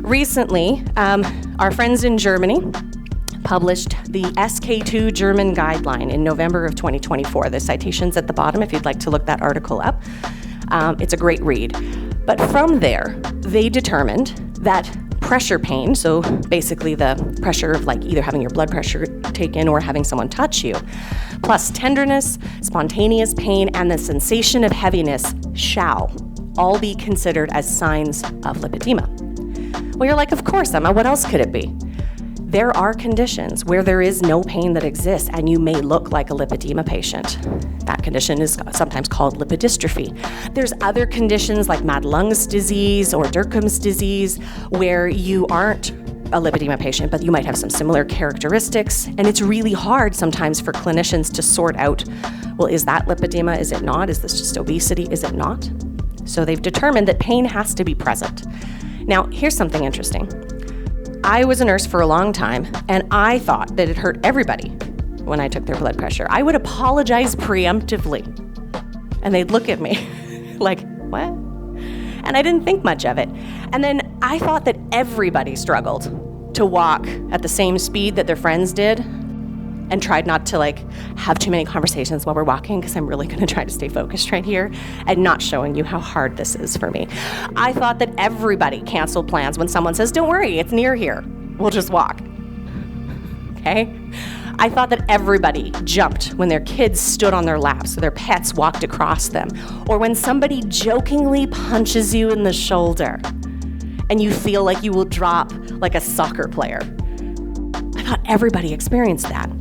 recently, our friends in Germany published the SK2 German guideline in November of 2024. The citation's at the bottom if you'd like to look that article up. It's a great read. But from there, they determined that pressure pain, so basically the pressure of like either having your blood pressure taken or having someone touch you, plus tenderness, spontaneous pain, and the sensation of heaviness shall all be considered as signs of lipedema. Well, you're like, of course, Emma, what else could it be? There are conditions where there is no pain that exists and you may look like a lipedema patient. That condition is sometimes called lipodystrophy. There's other conditions like Madelung's disease or Derkum's disease where you aren't a lipedema patient, but you might have some similar characteristics. And it's really hard sometimes for clinicians to sort out, well, is that lipedema? Is it not? Is this just obesity? Is it not? So they've determined that pain has to be present. Now, here's something interesting. I was a nurse for a long time, and I thought that it hurt everybody when I took their blood pressure. I would apologize preemptively, and they'd look at me like, what? And I didn't think much of it. And then I thought that everybody struggled to walk at the same speed that their friends did, and tried not to have too many conversations while we're walking, because I'm really gonna try to stay focused right here and not showing you how hard this is for me. I thought that everybody canceled plans when someone says, don't worry, it's near here, we'll just walk, okay? I thought that everybody jumped when their kids stood on their laps or their pets walked across them, or when somebody jokingly punches you in the shoulder and you feel like you will drop like a soccer player. I thought everybody experienced that.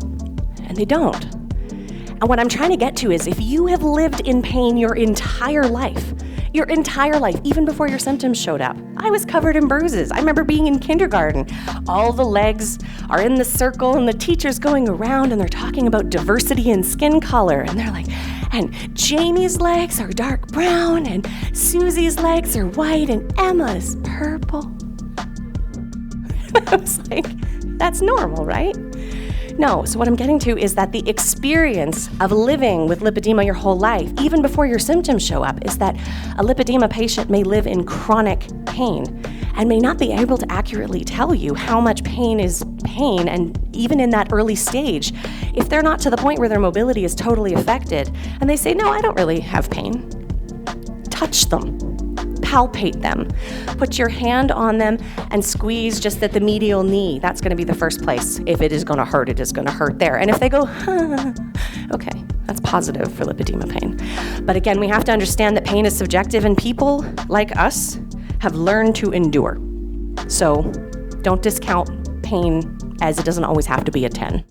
And they don't. And what I'm trying to get to is if you have lived in pain your entire life, even before your symptoms showed up. I was covered in bruises. I remember being in kindergarten. All the legs are in the circle and the teacher's going around and they're talking about diversity in skin color. And they're like, and Jamie's legs are dark brown and Susie's legs are white and Emma's purple. I was like, that's normal, right? No, so what I'm getting to is that the experience of living with lipedema your whole life, even before your symptoms show up, is that a lipedema patient may live in chronic pain and may not be able to accurately tell you how much pain is pain, and even in that early stage, if they're not to the point where their mobility is totally affected, and they say, no, I don't really have pain, touch them. Palpate them. Put your hand on them and squeeze just at the medial knee. That's going to be the first place. If it is going to hurt, it is going to hurt there. And if they go, okay, that's positive for lipedema pain. But again, we have to understand that pain is subjective and people like us have learned to endure. So don't discount pain as it doesn't always have to be a 10.